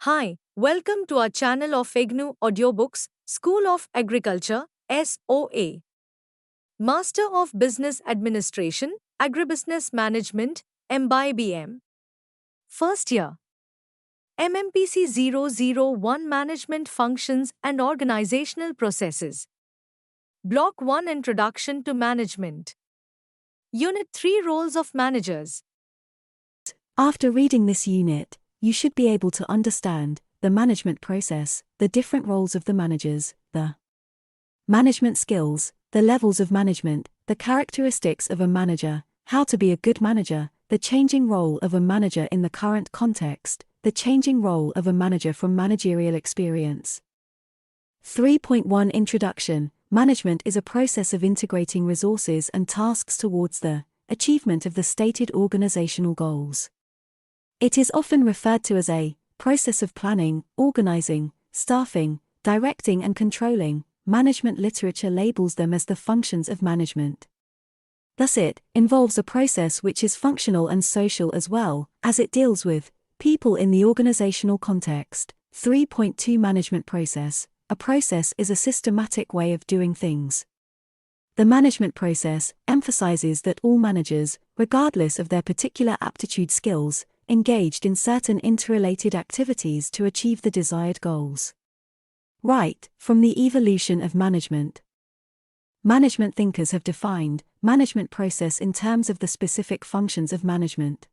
Hi, welcome to our channel of IGNOU Audiobooks, School of Agriculture, SOA. Master of Business Administration, Agribusiness Management, MBAABM. First year. MMPC 001 Management Functions and Organizational Processes. Block-1 Introduction to Management. Unit-3 Roles of Managers. After reading this unit, you should be able to understand the management process, the different roles of the managers, the management skills, the levels of management, the characteristics of a manager, how to be a good manager, the changing role of a manager in the current context, the changing role of a manager from managerial experience. 3.1 Introduction. Management is a process of integrating resources and tasks towards the achievement of the stated organizational goals. It is often referred to as a process of planning, organizing, staffing, directing and controlling. Management literature labels them as the functions of management. Thus it involves a process which is functional and social as well, as it deals with people in the organizational context. 3.2 Management process. A process is a systematic way of doing things. The management process emphasizes that all managers, regardless of their particular aptitude skills, engaged in certain interrelated activities to achieve the desired goals. Right, from the evolution of management. Management thinkers have defined management process in terms of the specific functions of management.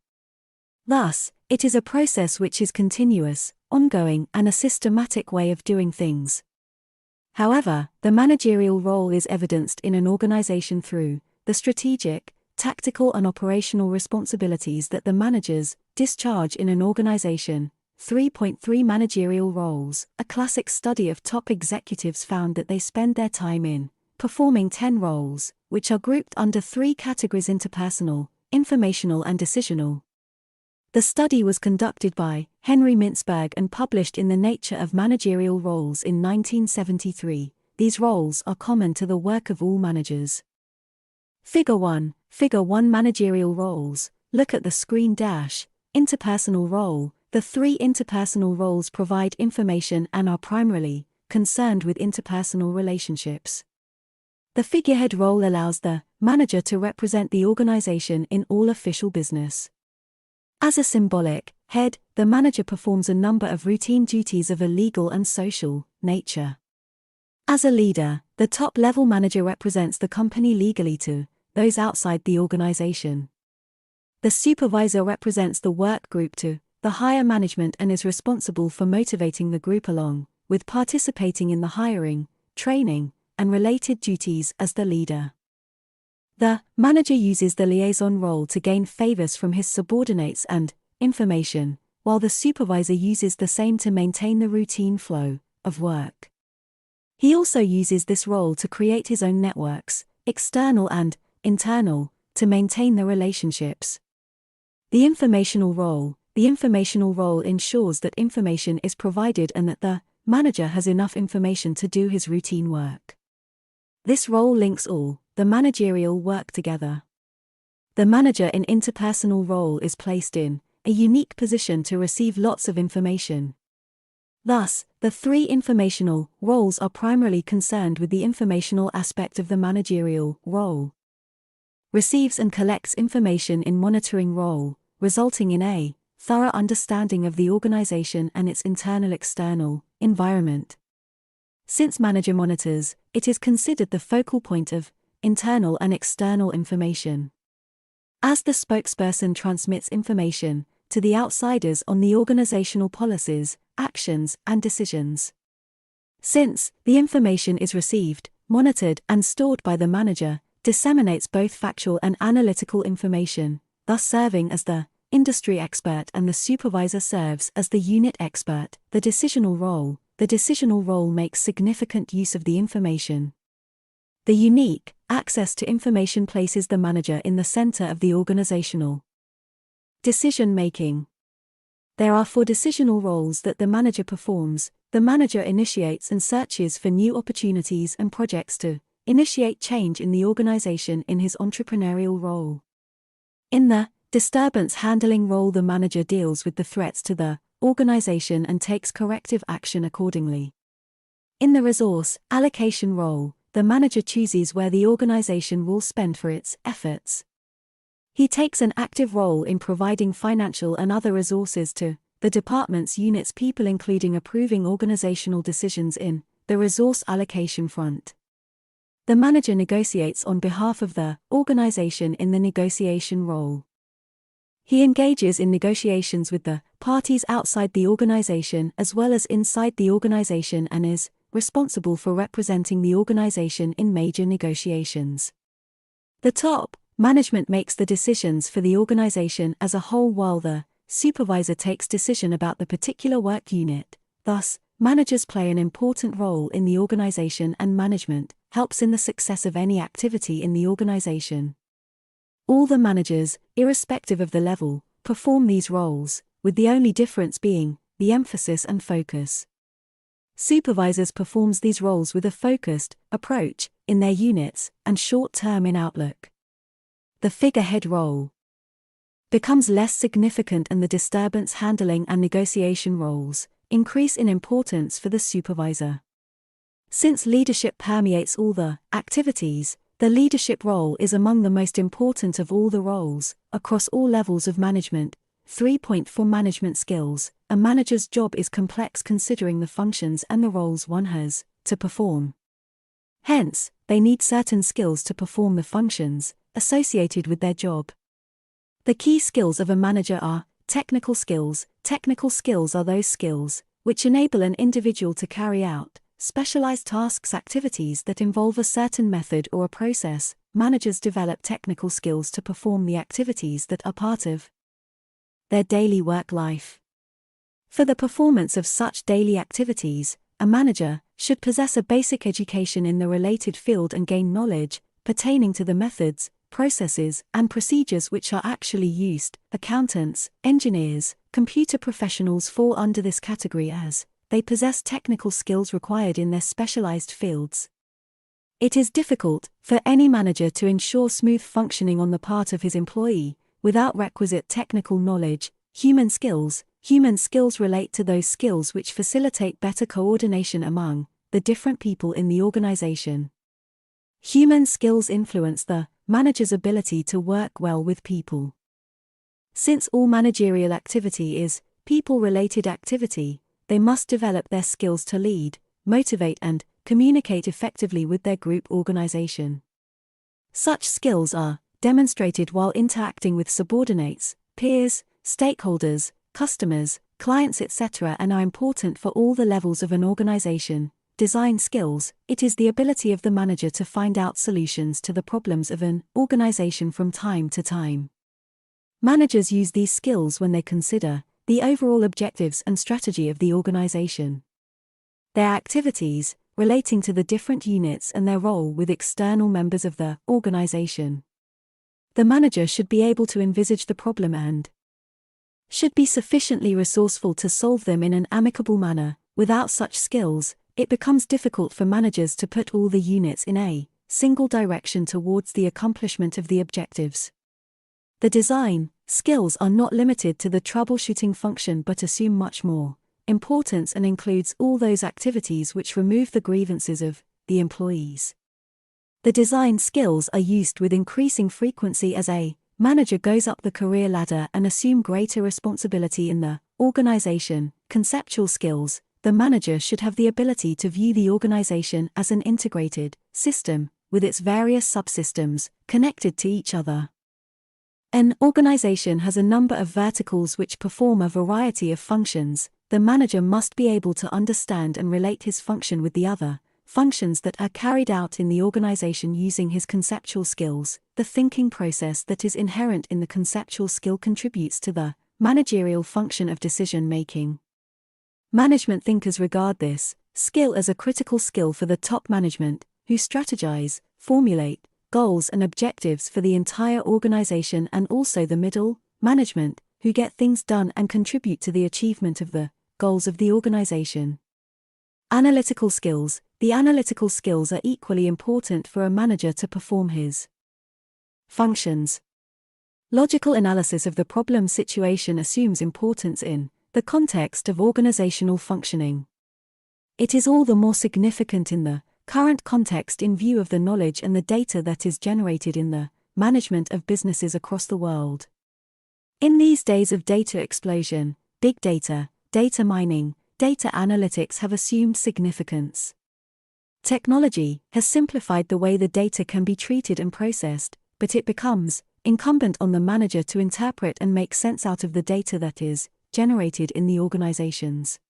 Thus, it is a process which is continuous, ongoing, and a systematic way of doing things. However, the managerial role is evidenced in an organization through the strategic, tactical and operational responsibilities that the managers discharge in an organization. 3.3 Managerial roles. A classic study of top executives found that they spend their time in performing 10 roles, which are grouped under 3 categories: interpersonal, informational and decisional. The study was conducted by Henry Mintzberg and published in The Nature of Managerial Roles in 1973. These roles are common to the work of all managers. Figure 1. Figure 1 Managerial roles. Look at the screen. Interpersonal role. The 3 interpersonal roles provide information and are primarily concerned with interpersonal relationships. The figurehead role allows the manager to represent the organization in all official business. As a symbolic head, the manager performs a number of routine duties of a legal and social nature. As a leader, the top-level manager represents the company legally to those outside the organization. The supervisor represents the work group to the higher management and is responsible for motivating the group along with participating in the hiring, training, and related duties as the leader. The manager uses the liaison role to gain favors from his subordinates and information, while the supervisor uses the same to maintain the routine flow of work. He also uses this role to create his own networks, external and internal, to maintain the relationships. The informational role. The informational role ensures that information is provided and that the manager has enough information to do his routine work. This role links all the managerial work together. The manager in interpersonal role is placed in a unique position to receive lots of information. Thus, the 3 informational roles are primarily concerned with the informational aspect of the managerial role. Receives and collects information in monitoring role, resulting in a thorough understanding of the organization and its internal-external environment. Since manager monitors, it is considered the focal point of internal and external information. As the spokesperson transmits information to the outsiders on the organizational policies, actions, and decisions. Since the information is received, monitored, and stored by the manager, disseminates both factual and analytical information, thus serving as the industry expert, and the supervisor serves as the unit expert. The decisional role. The decisional role makes significant use of the information. The unique access to information places the manager in the center of the organizational decision-making. There are 4 decisional roles that the manager performs. The manager initiates and searches for new opportunities and projects to initiate change in the organization in his entrepreneurial role. In the disturbance handling role, the manager deals with the threats to the organization and takes corrective action accordingly. In the resource allocation role, the manager chooses where the organization will spend for its efforts. He takes an active role in providing financial and other resources to the department's units people, including approving organizational decisions in the resource allocation front. The manager negotiates on behalf of the organization in the negotiation role. He engages in negotiations with the parties outside the organization as well as inside the organization and is responsible for representing the organization in major negotiations. The top management makes the decisions for the organization as a whole while the supervisor takes decision about the particular work unit. Thus, managers play an important role in the organization and management helps in the success of any activity in the organization. All the managers, irrespective of the level, perform these roles, with the only difference being the emphasis and focus. Supervisors performs these roles with a focused approach in their units and short-term in outlook. The figurehead role becomes less significant and the disturbance handling and negotiation roles increase in importance for the supervisor. Since leadership permeates all the activities, the leadership role is among the most important of all the roles, across all levels of management. 3.4 Management skills. A manager's job is complex considering the functions and the roles one has to perform. Hence, they need certain skills to perform the functions associated with their job. The key skills of a manager are technical skills. Technical skills are those skills which enable an individual to carry out specialized tasks, activities that involve a certain method or a process. Managers develop technical skills to perform the activities that are part of their daily work life. For the performance of such daily activities, a manager should possess a basic education in the related field and gain knowledge pertaining to the methods, processes, and procedures which are actually used. Accountants, engineers, computer professionals fall under this category as they possess technical skills required in their specialized fields. It is difficult for any manager to ensure smooth functioning on the part of his employee without requisite technical knowledge. Human skills relate to those skills which facilitate better coordination among the different people in the organization. Human skills influence the manager's ability to work well with people. Since all managerial activity is people-related activity, they must develop their skills to lead, motivate and communicate effectively with their group organization. Such skills are demonstrated while interacting with subordinates, peers, stakeholders, customers, clients, etc. and are important for all the levels of an organization. Design skills. It is the ability of the manager to find out solutions to the problems of an organization from time to time. Managers use these skills when they consider the overall objectives and strategy of the organization. Their activities, relating to the different units and their role with external members of the organization. The manager should be able to envisage the problem and should be sufficiently resourceful to solve them in an amicable manner. Without such skills, it becomes difficult for managers to put all the units in a single direction towards the accomplishment of the objectives. The design skills are not limited to the troubleshooting function but assume much more importance and includes all those activities which remove the grievances of the employees. The design skills are used with increasing frequency as a manager goes up the career ladder and assume greater responsibility in the organization. Conceptual skills. The manager should have the ability to view the organization as an integrated system, with its various subsystems connected to each other. An organization has a number of verticals which perform a variety of functions. The manager must be able to understand and relate his function with the other functions that are carried out in the organization using his conceptual skills. The thinking process that is inherent in the conceptual skill contributes to the managerial function of decision-making. Management thinkers regard this skill as a critical skill for the top management, who strategize, formulate goals and objectives for the entire organization, and also the middle management, who get things done and contribute to the achievement of the goals of the organization. Analytical skills. The analytical skills are equally important for a manager to perform his functions. Logical analysis of the problem situation assumes importance in the context of organizational functioning. It is all the more significant in the current context in view of the knowledge and the data that is generated in the management of businesses across the world. In these days of data explosion, big data, data mining, data analytics have assumed significance. Technology has simplified the way the data can be treated and processed, but it becomes incumbent on the manager to interpret and make sense out of the data that is generated in the organizations.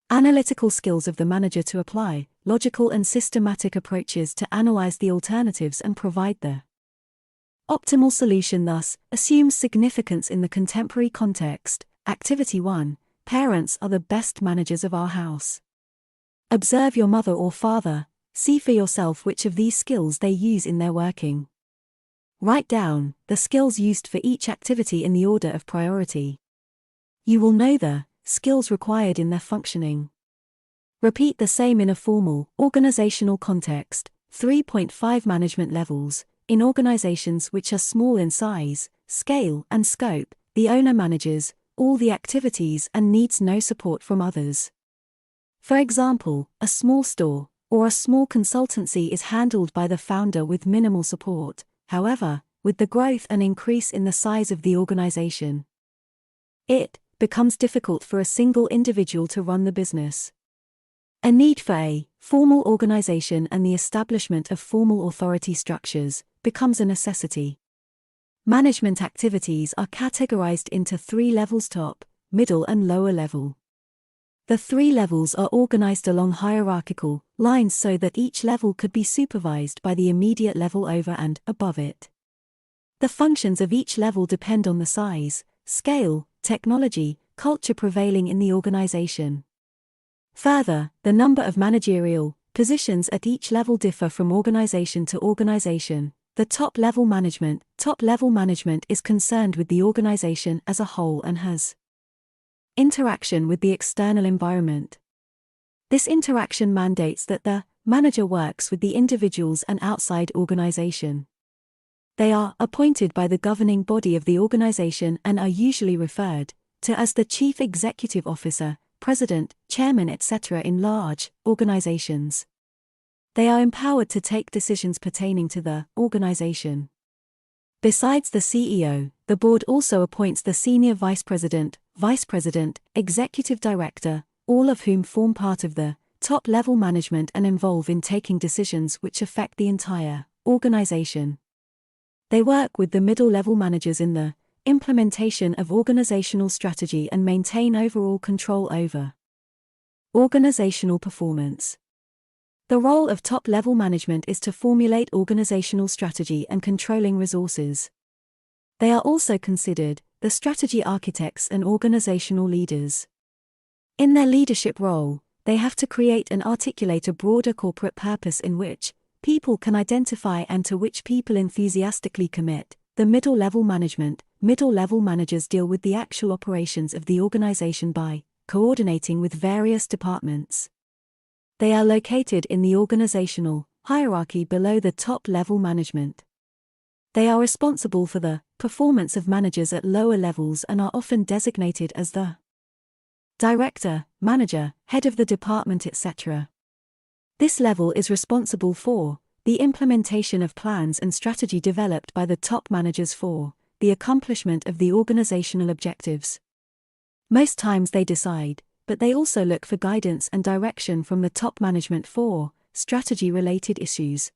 Analytical skills of the manager to apply logical and systematic approaches to analyze the alternatives and provide the optimal solution thus assumes significance in the contemporary context. Activity 1. Parents are the best managers of our house. Observe your mother or father, see for yourself which of these skills they use in their working. Write down the skills used for each activity in the order of priority. You will know the skills required in their functioning. Repeat the same in a formal, organizational context. 3.5 Management levels. In organizations which are small in size, scale, and scope, the owner manages all the activities and needs no support from others. For example, a small store or a small consultancy is handled by the founder with minimal support. However, with the growth and increase in the size of the organization, it becomes difficult for a single individual to run the business. A need for a formal organization and the establishment of formal authority structures becomes a necessity. Management activities are categorized into 3 levels: top, middle, and lower level. The 3 levels are organized along hierarchical lines so that each level could be supervised by the immediate level over and above it. The functions of each level depend on the size, scale, technology, culture prevailing in the organization. Further, the number of managerial positions at each level differ from organization to organization. The top-level management is concerned with the organization as a whole and has interaction with the external environment. This interaction mandates that the manager works with the individuals and outside organization. They are appointed by the governing body of the organization and are usually referred to as the chief executive officer, president, chairman, etc. in large organizations. They are empowered to take decisions pertaining to the organization. Besides the CEO, the board also appoints the senior vice president, executive director, all of whom form part of the top-level management and involve in taking decisions which affect the entire organization. They work with the middle-level managers in the implementation of organizational strategy and maintain overall control over organizational performance. The role of top-level management is to formulate organizational strategy and controlling resources. They are also considered the strategy architects and organizational leaders. In their leadership role, they have to create and articulate a broader corporate purpose in which people can identify and to which people enthusiastically commit. The middle-level managers deal with the actual operations of the organization by coordinating with various departments. They are located in the organizational hierarchy below the top-level management. They are responsible for the performance of managers at lower levels and are often designated as the director, manager, head of the department, etc. This level is responsible for the implementation of plans and strategy developed by the top managers for the accomplishment of the organizational objectives. Most times they decide, but they also look for guidance and direction from the top management for strategy-related issues.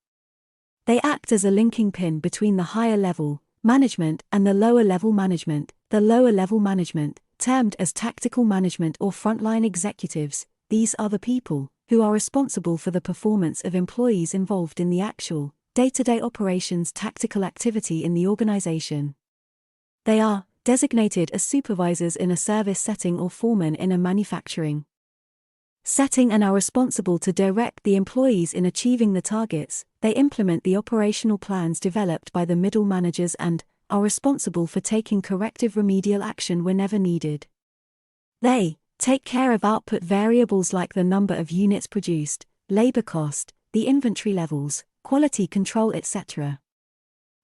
They act as a linking pin between the higher level management and the lower level management. The lower level management, termed as tactical management or frontline executives, these are the people who are responsible for the performance of employees involved in the actual day-to-day operations tactical activity in the organization. They are designated as supervisors in a service setting or foremen in a manufacturing setting and are responsible to direct the employees in achieving the targets. They implement the operational plans developed by the middle managers and are responsible for taking corrective remedial action whenever needed. They take care of output variables like the number of units produced, labor cost, the inventory levels, quality control, etc.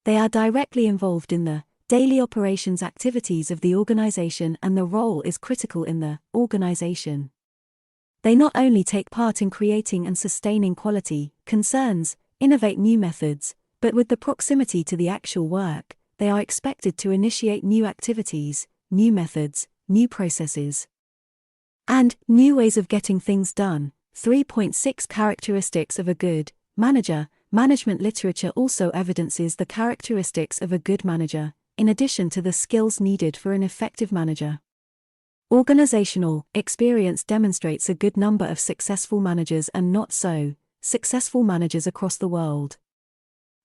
They are directly involved in the daily operations activities of the organization, and the role is critical in the organization. They not only take part in creating and sustaining quality concerns, innovate new methods, but with the proximity to the actual work, they are expected to initiate new activities, new methods, new processes, and new ways of getting things done. 3.6 Characteristics of a good manager. Management literature also evidences the characteristics of a good manager, in addition to the skills needed for an effective manager. Organizational experience demonstrates a good number of successful managers and not so successful managers across the world.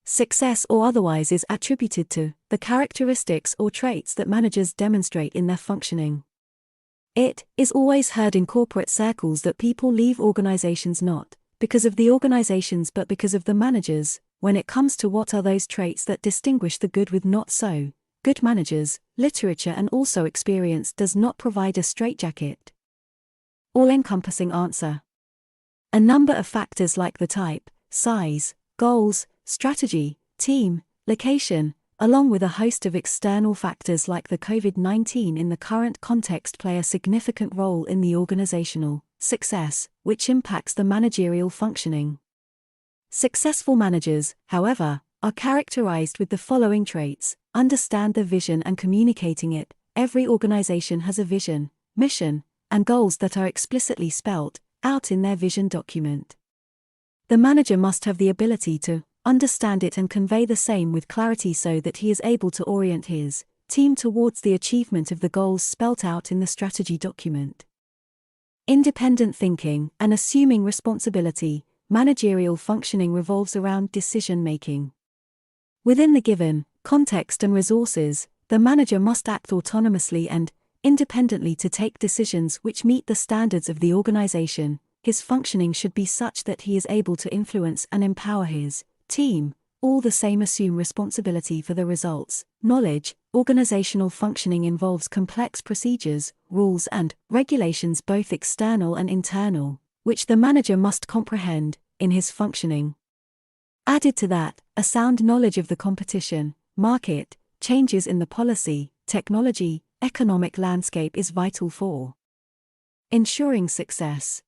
Success or otherwise is attributed to the characteristics or traits that managers demonstrate in their functioning. It is always heard in corporate circles that people leave organizations not because of the organizations but because of the managers. When it comes to what are those traits that distinguish the good with not so good managers, literature and also experience does not provide a straitjacket, all-encompassing answer. A number of factors like the type, size, goals, strategy, team, location, along with a host of external factors like the COVID-19 in the current context play a significant role in the organizational success, which impacts the managerial functioning. Successful managers, however, are characterized with the following traits: understand the vision and communicating it. Every organization has a vision, mission, and goals that are explicitly spelt out in their vision document. The manager must have the ability to understand it and convey the same with clarity so that he is able to orient his team towards the achievement of the goals spelt out in the strategy document. Independent thinking and assuming responsibility. Managerial functioning revolves around decision-making. Within the given context and resources, the manager must act autonomously and independently to take decisions which meet the standards of the organization. His functioning should be such that he is able to influence and empower his team, all the same assume responsibility for the results. Knowledge. Organizational functioning involves complex procedures, rules and regulations both external and internal, which the manager must comprehend in his functioning. Added to that, a sound knowledge of the competition, market, changes in the policy, technology, economic landscape is vital for ensuring success.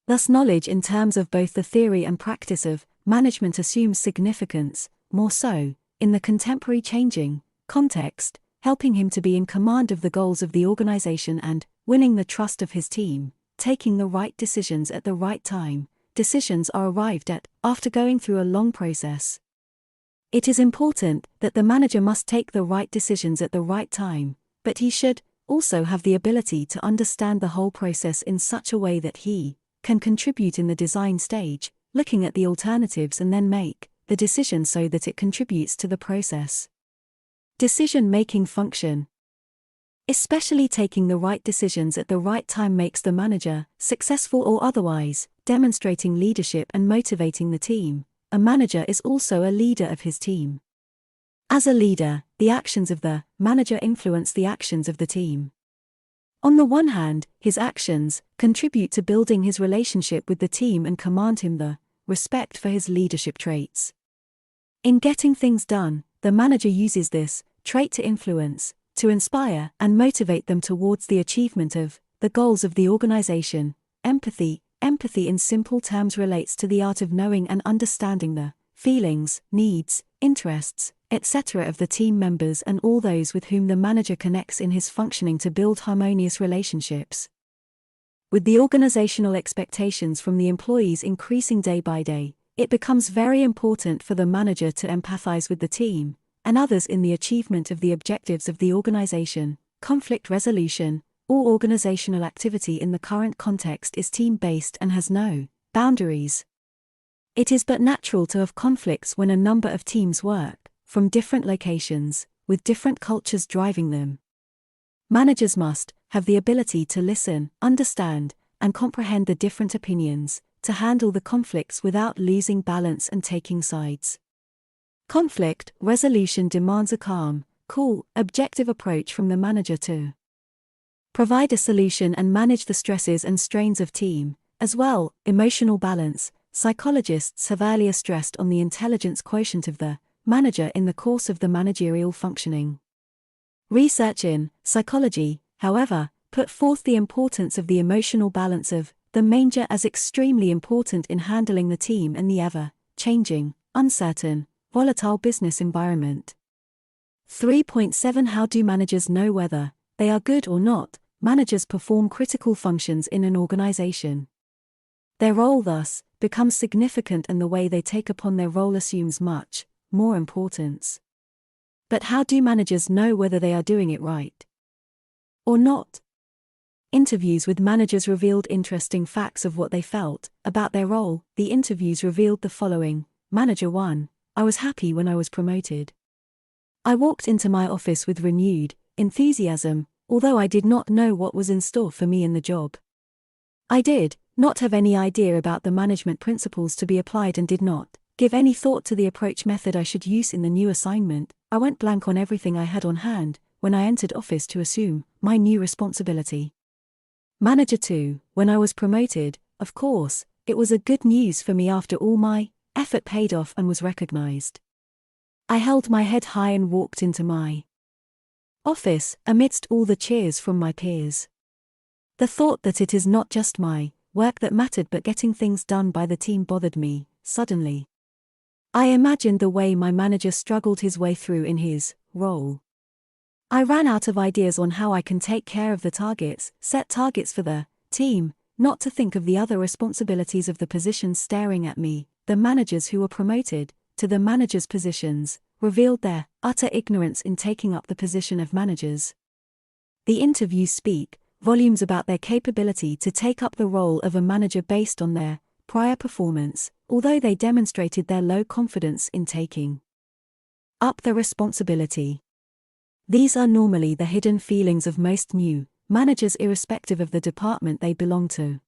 Thus knowledge in terms of both the theory and practice of management assumes significance, more so, in the contemporary changing context, helping him to be in command of the goals of the organization and winning the trust of his team, taking the right decisions at the right time. Decisions are arrived at after going through a long process. It is important that the manager must take the right decisions at the right time, but he should also have the ability to understand the whole process in such a way that he can contribute in the design stage, looking at the alternatives and then make the decision so that it contributes to the process. Decision-making function. Especially taking the right decisions at the right time makes the manager successful or otherwise, demonstrating leadership and motivating the team. A manager is also a leader of his team. As a leader, the actions of the manager influence the actions of the team. On the one hand, his actions contribute to building his relationship with the team and command him the respect for his leadership traits. In getting things done, the manager uses this trait to influence, to inspire and motivate them towards the achievement of the goals of the organization. Empathy. Empathy in simple terms relates to the art of knowing and understanding the feelings, needs, interests, etc. of the team members and all those with whom the manager connects in his functioning to build harmonious relationships. With the organizational expectations from the employees increasing day by day, it becomes very important for the manager to empathize with the team and others in the achievement of the objectives of the organization. Conflict resolution. All organizational activity in the current context is team-based and has no boundaries. It is but natural to have conflicts when a number of teams work from different locations, with different cultures driving them. Managers must have the ability to listen, understand, and comprehend the different opinions, to handle the conflicts without losing balance and taking sides. Conflict resolution demands a calm, cool, objective approach from the manager to provide a solution and manage the stresses and strains of team, as well. Emotional balance. Psychologists have earlier stressed on the intelligence quotient of the manager in the course of the managerial functioning. Research in psychology, however, put forth the importance of the emotional balance of the manger as extremely important in handling the team in the ever-changing, uncertain, volatile business environment. 3.7 How do managers know whether they are good or not? Managers perform critical functions in an organization. Their role thus becomes significant and the way they take upon their role assumes much more importance. But how do managers know whether they are doing it right or not? Interviews with managers revealed interesting facts of what they felt about their role. The interviews revealed the following. Manager 1: I was happy when I was promoted. I walked into my office with renewed enthusiasm, although I did not know what was in store for me in the job. I did not have any idea about the management principles to be applied and did not give any thought to the approach method I should use in the new assignment. I went blank on everything I had on hand when I entered office to assume my new responsibility. Manager 2: When I was promoted, of course, it was a good news for me after all my effort paid off and was recognized. I held my head high and walked into my office amidst all the cheers from my peers. The thought that it is not just my work that mattered but getting things done by the team bothered me, suddenly. I imagined the way my manager struggled his way through in his role. I ran out of ideas on how I can take care of the targets, set targets for the team, not to think of the other responsibilities of the positions staring at me. The managers who were promoted to the managers' positions revealed their utter ignorance in taking up the position of managers. The interviews speak volumes about their capability to take up the role of a manager based on their prior performance, although they demonstrated their low confidence in taking up the responsibility. These are normally the hidden feelings of most new managers irrespective of the department they belong to.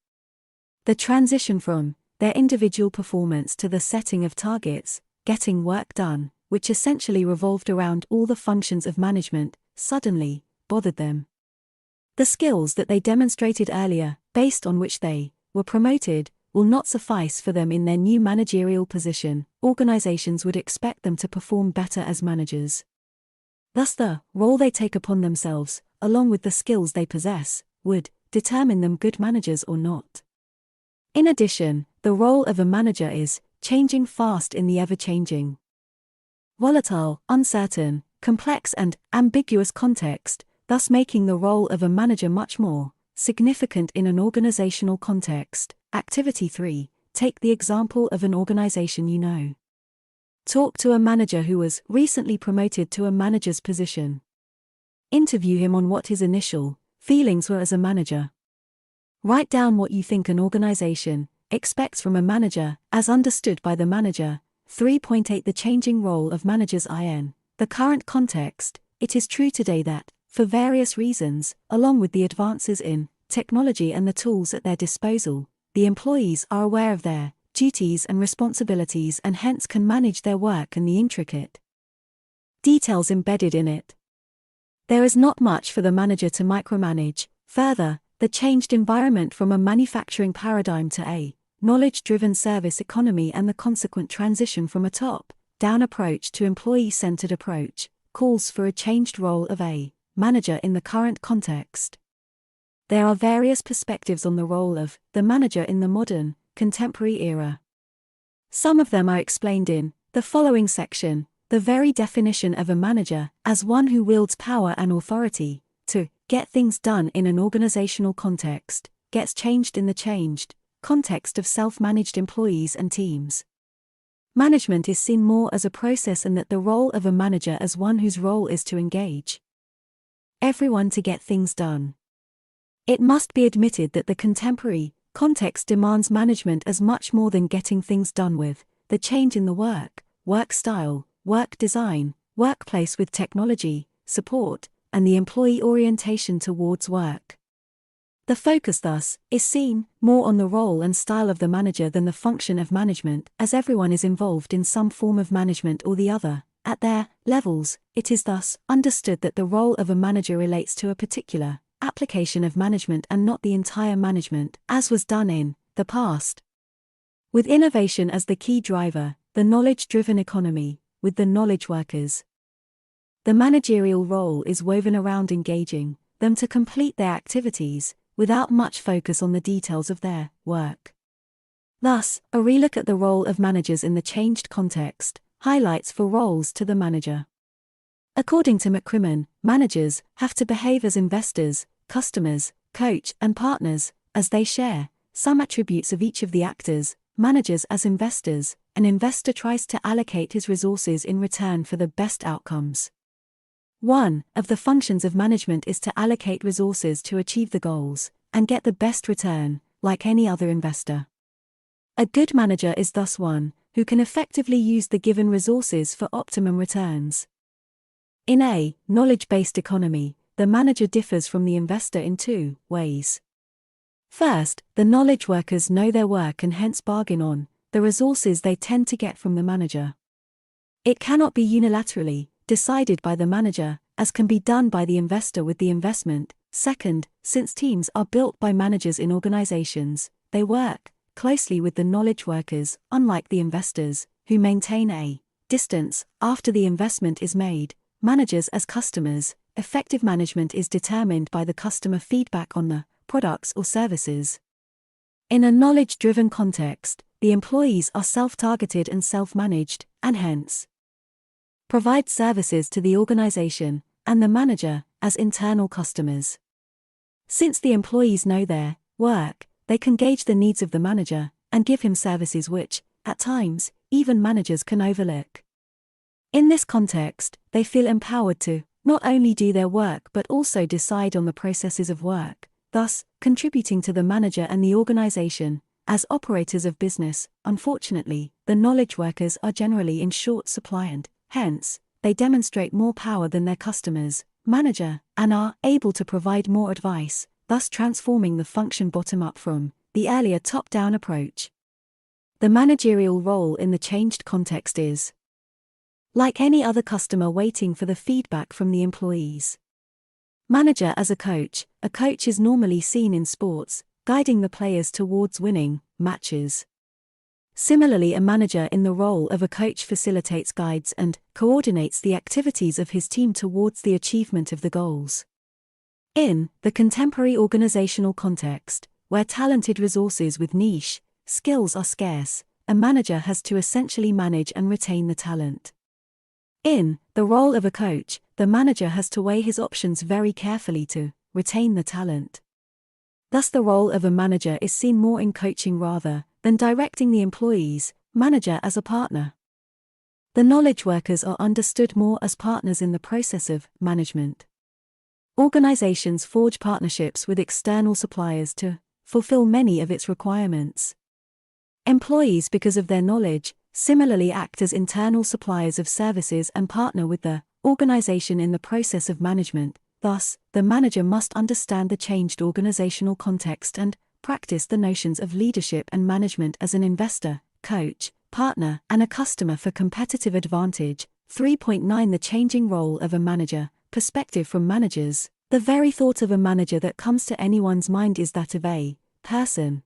The transition from their individual performance to the setting of targets, getting work done, which essentially revolved around all the functions of management, suddenly bothered them. The skills that they demonstrated earlier, based on which they were promoted, will not suffice for them in their new managerial position. Organizations would expect them to perform better as managers. Thus the role they take upon themselves, along with the skills they possess, would determine them good managers or not. In addition, the role of a manager is changing fast in the ever-changing, volatile, uncertain, complex and ambiguous context, thus making the role of a manager much more significant in an organizational context. Activity 3. Take the example of an organization you know. Talk to a manager who was recently promoted to a manager's position. Interview him on what his initial feelings were as a manager. Write down what you think an organization expects from a manager, as understood by the manager. 3.8 The changing role of managers in the current context. It is true today that, for various reasons, along with the advances in technology and the tools at their disposal, the employees are aware of their duties and responsibilities and hence can manage their work and the intricate details embedded in it. There is not much for the manager to micromanage. Further, the changed environment from a manufacturing paradigm to a knowledge-driven service economy and the consequent transition from a top-down approach to employee-centered approach calls for a changed role of a manager in the current context. There are various perspectives on the role of the manager in the modern, contemporary era. Some of them are explained in the following section. The very definition of a manager as one who wields power and authority to get things done in an organizational context gets changed in the changed context of self-managed employees and teams. Management is seen more as a process and that the role of a manager as one whose role is to engage everyone to get things done. It must be admitted that the contemporary context demands management as much more than getting things done with the change in the work style, work design, workplace with technology, support, and the employee orientation towards work. The focus thus is seen more on the role and style of the manager than the function of management, as everyone is involved in some form of management or the other. At their levels, it is thus understood that the role of a manager relates to a particular application of management and not the entire management, as was done in the past. With innovation as the key driver, the knowledge-driven economy, with the knowledge workers The managerial role is woven around engaging them to complete their activities, without much focus on the details of their work. Thus, a relook at the role of managers in the changed context highlights 4 roles to the manager. According to McCrimmon, managers have to behave as investors, customers, coach, and partners, as they share some attributes of each of the actors. Managers as investors, an investor tries to allocate his resources in return for the best outcomes. One of the functions of management is to allocate resources to achieve the goals and get the best return, like any other investor. A good manager is thus one who can effectively use the given resources for optimum returns. In a knowledge-based economy, the manager differs from the investor in 2 ways. First, the knowledge workers know their work and hence bargain on the resources they tend to get from the manager. It cannot be unilaterally decided by the manager, as can be done by the investor with the investment. Second, since teams are built by managers in organizations, they work closely with the knowledge workers, unlike the investors, who maintain a distance after the investment is made. Managers as customers, effective management is determined by the customer feedback on the products or services. In a knowledge-driven context, the employees are self-targeted and self-managed, and hence provide services to the organization and the manager as internal customers. Since the employees know their work, they can gauge the needs of the manager and give him services which, at times, even managers can overlook. In this context, they feel empowered to not only do their work but also decide on the processes of work, thus contributing to the manager and the organization. As operators of business, unfortunately, the knowledge workers are generally in short supply and, hence, they demonstrate more power than their customers, manager, and are able to provide more advice, thus transforming the function bottom-up from the earlier top-down approach. The managerial role in the changed context is like any other customer waiting for the feedback from the employees. Manager as a coach is normally seen in sports, guiding the players towards winning matches. Similarly, a manager in the role of a coach facilitates, guides, and coordinates the activities of his team towards the achievement of the goals. In the contemporary organizational context, where talented resources with niche skills are scarce, a manager has to essentially manage and retain the talent. In the role of a coach, the manager has to weigh his options very carefully to retain the talent. Thus, the role of a manager is seen more in coaching rather than directing the employees, manager as a partner. The knowledge workers are understood more as partners in the process of management. Organizations forge partnerships with external suppliers to fulfill many of its requirements. Employees, because of their knowledge, similarly act as internal suppliers of services and partner with the organization in the process of management. Thus, the manager must understand the changed organizational context and practice the notions of leadership and management as an investor, coach, partner, and a customer for competitive advantage. 3.9 The changing role of a manager. Perspective from managers. The very thought of a manager that comes to anyone's mind is that of a person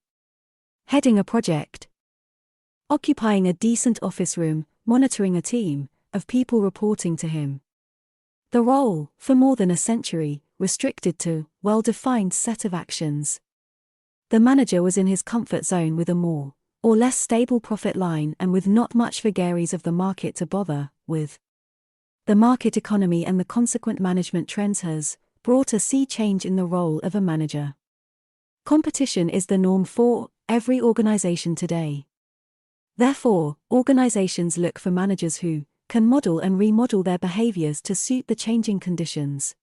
heading a project, occupying a decent office room, monitoring a team of people reporting to him. The role, for more than a century, restricted to well-defined set of actions. The manager was in his comfort zone with a more or less stable profit line and with not much vagaries of the market to bother with. The market economy and the consequent management trends has brought a sea change in the role of a manager. Competition is the norm for every organization today. Therefore, organizations look for managers who can model and remodel their behaviors to suit the changing conditions.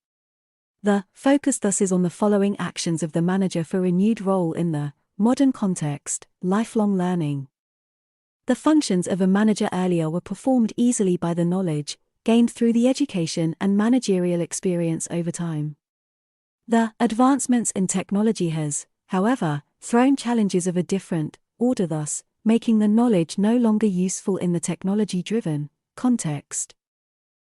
The focus thus is on the following actions of the manager for renewed role in the modern context: lifelong learning. The functions of a manager earlier were performed easily by the knowledge gained through the education and managerial experience over time. The advancements in technology has, however, thrown challenges of a different order, thus making the knowledge no longer useful in the technology-driven context.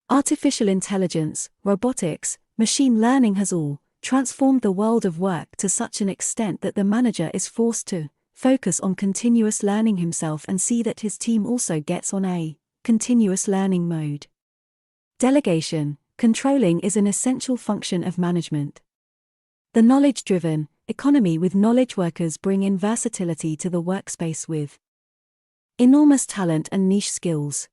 Artificial intelligence, robotics, machine learning has all transformed the world of work to such an extent that the manager is forced to focus on continuous learning himself and see that his team also gets on a continuous learning mode. Delegation. controlling is an essential function of management. The knowledge-driven economy with knowledge workers bring in versatility to the workspace with enormous talent and niche skills.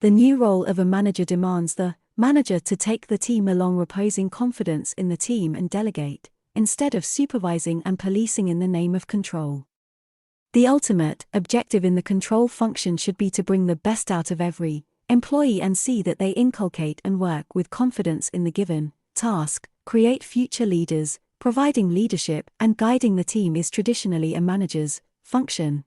The new role of a manager demands the manager to take the team along, reposing confidence in the team and delegate, instead of supervising and policing in the name of control. The ultimate objective in the control function should be to bring the best out of every employee and see that they inculcate and work with confidence in the given task, create future leaders. Providing leadership and guiding the team is traditionally a manager's function.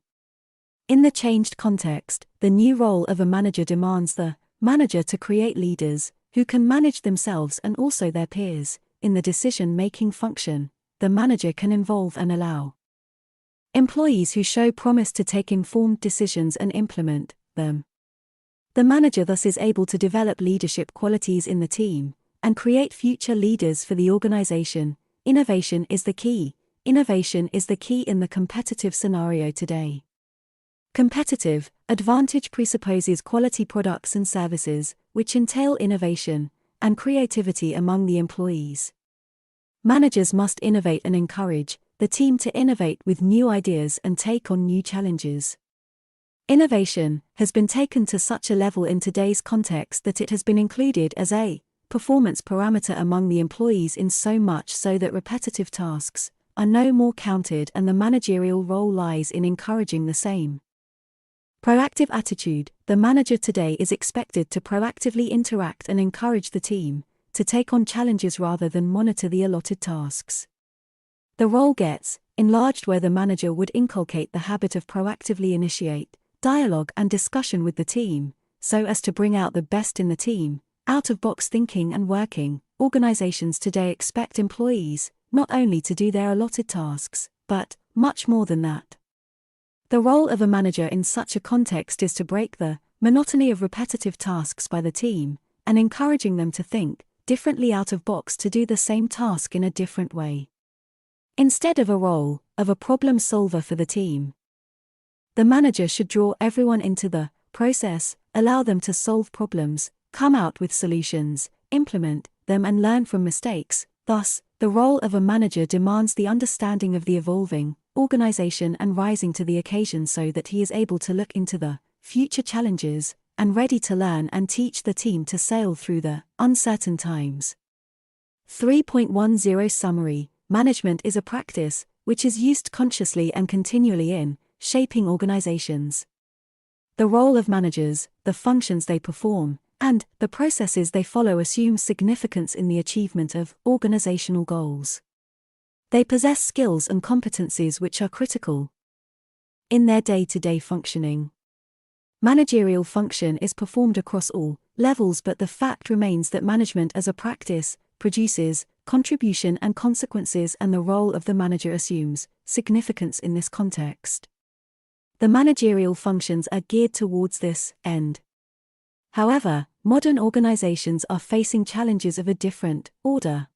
In the changed context, the new role of a manager demands the manager to create leaders who can manage themselves and also their peers. In the decision-making function, the manager can involve and allow employees who show promise to take informed decisions and implement them. The manager thus is able to develop leadership qualities in the team and create future leaders for the organization. Innovation is the key. Innovation is the key in the competitive scenario today. Competitive advantage presupposes quality products and services, which entail innovation and creativity among the employees. Managers must innovate and encourage the team to innovate with new ideas and take on new challenges. Innovation has been taken to such a level in today's context that it has been included as a performance parameter among the employees, in so much so that repetitive tasks are no more counted, and the managerial role lies in encouraging the same proactive attitude. The manager today is expected to proactively interact and encourage the team to take on challenges rather than monitor the allotted tasks. The role gets enlarged where the manager would inculcate the habit of proactively initiate dialogue and discussion with the team, so as to bring out the best in the team. Out-of-box thinking and working. Organizations today expect employees not only to do their allotted tasks, but much more than that. The role of a manager in such a context is to break the monotony of repetitive tasks by the team, and encouraging them to think differently out of box to do the same task in a different way. Instead of a role of a problem solver for the team, the manager should draw everyone into the process, allow them to solve problems, come out with solutions, implement them and learn from mistakes. Thus, the role of a manager demands the understanding of the evolving organization and rising to the occasion so that he is able to look into the future challenges and ready to learn and teach the team to sail through the uncertain times. 3.10 Summary. Management is a practice which is used consciously and continually in shaping organizations. The role of managers, the functions they perform, and the processes they follow assume significance in the achievement of organizational goals. They possess skills and competencies which are critical in their day-to-day functioning. Managerial function is performed across all levels, but the fact remains that management as a practice produces contribution and consequences, and the role of the manager assumes significance in this context. The managerial functions are geared towards this end. However, modern organizations are facing challenges of a different order.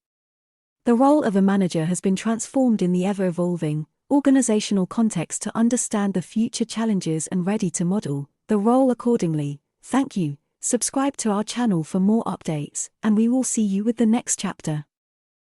The role of a manager has been transformed in the ever-evolving organizational context to understand the future challenges and ready to model the role accordingly. Thank you. Subscribe to our channel for more updates, and we will see you with the next chapter.